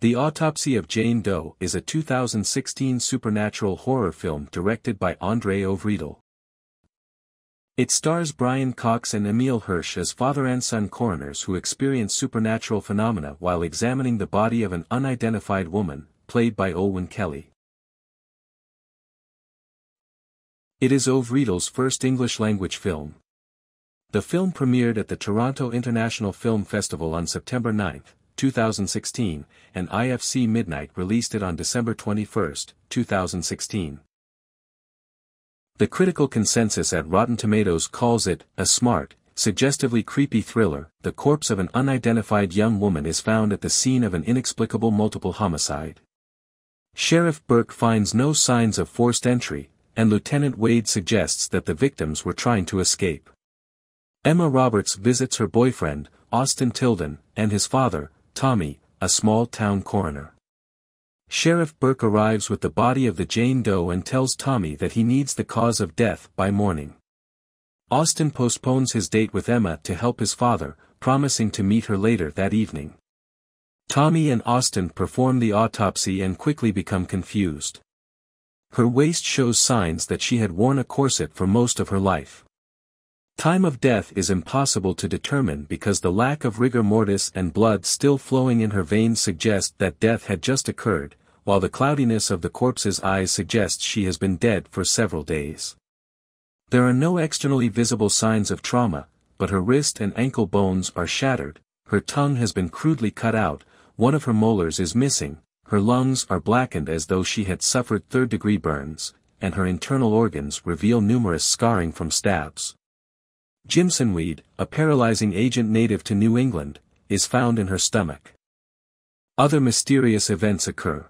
The Autopsy of Jane Doe is a 2016 supernatural horror film directed by André Øvredal. It stars Brian Cox and Emile Hirsch as father and son coroners who experience supernatural phenomena while examining the body of an unidentified woman, played by Olwen Kelly. It is Øvredal's first English-language film. The film premiered at the Toronto International Film Festival on September 9, 2016, and IFC Midnight released it on December 21, 2016. The critical consensus at Rotten Tomatoes calls it a smart, suggestively creepy thriller. The corpse of an unidentified young woman is found at the scene of an inexplicable multiple homicide. Sheriff Burke finds no signs of forced entry, and Lieutenant Wade suggests that the victims were trying to escape. Emma Roberts visits her boyfriend, Austin Tilden, and his father, Tommy, a small-town coroner. Sheriff Burke arrives with the body of the Jane Doe and tells Tommy that he needs the cause of death by morning. Austin postpones his date with Emma to help his father, promising to meet her later that evening. Tommy and Austin perform the autopsy and quickly become confused. Her waist shows signs that she had worn a corset for most of her life. Time of death is impossible to determine because the lack of rigor mortis and blood still flowing in her veins suggest that death had just occurred, while the cloudiness of the corpse's eyes suggests she has been dead for several days. There are no externally visible signs of trauma, but her wrist and ankle bones are shattered, her tongue has been crudely cut out, one of her molars is missing, her lungs are blackened as though she had suffered third-degree burns, and her internal organs reveal numerous scarring from stabs. Jimsonweed, a paralyzing agent native to New England, is found in her stomach. Other mysterious events occur.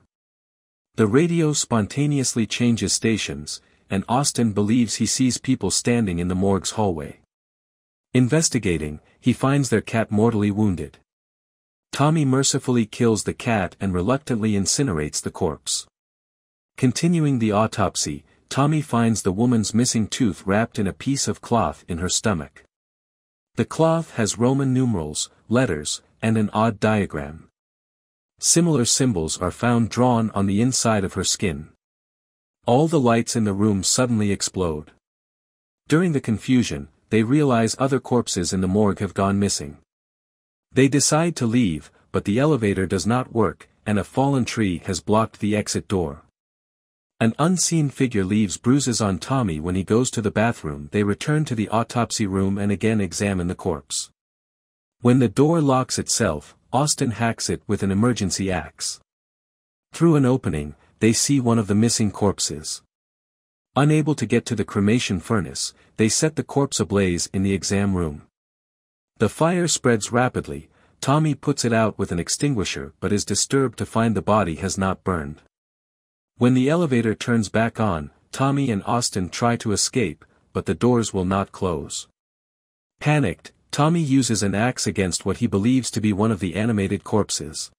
The radio spontaneously changes stations, and Austin believes he sees people standing in the morgue's hallway. Investigating, he finds their cat mortally wounded. Tommy mercifully kills the cat and reluctantly incinerates the corpse. Continuing the autopsy, Tommy finds the woman's missing tooth wrapped in a piece of cloth in her stomach. The cloth has Roman numerals, letters, and an odd diagram. Similar symbols are found drawn on the inside of her skin. All the lights in the room suddenly explode. During the confusion, they realize other corpses in the morgue have gone missing. They decide to leave, but the elevator does not work, and a fallen tree has blocked the exit door. An unseen figure leaves bruises on Tommy when he goes to the bathroom. They return to the autopsy room and again examine the corpse. When the door locks itself, Austin hacks it with an emergency axe. Through an opening, they see one of the missing corpses. Unable to get to the cremation furnace, they set the corpse ablaze in the exam room. The fire spreads rapidly. Tommy puts it out with an extinguisher but is disturbed to find the body has not burned. When the elevator turns back on, Tommy and Austin try to escape, but the doors will not close. Panicked, Tommy uses an axe against what he believes to be one of the animated corpses.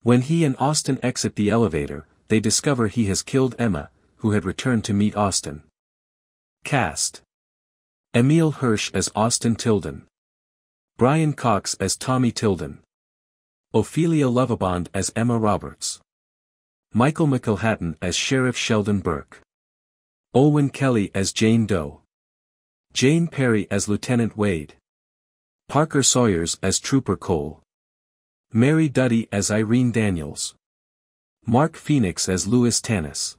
When he and Austin exit the elevator, they discover he has killed Emma, who had returned to meet Austin. Cast: Emile Hirsch as Austin Tilden. Brian Cox as Tommy Tilden. Ophelia Lovabond as Emma Roberts. Michael McElhatton as Sheriff Sheldon Burke. Olwen Kelly as Jane Doe. Jane Perry as Lieutenant Wade. Parker Sawyers as Trooper Cole. Mary Duddy as Irene Daniels. Mark Phoenix as Louis Tanis.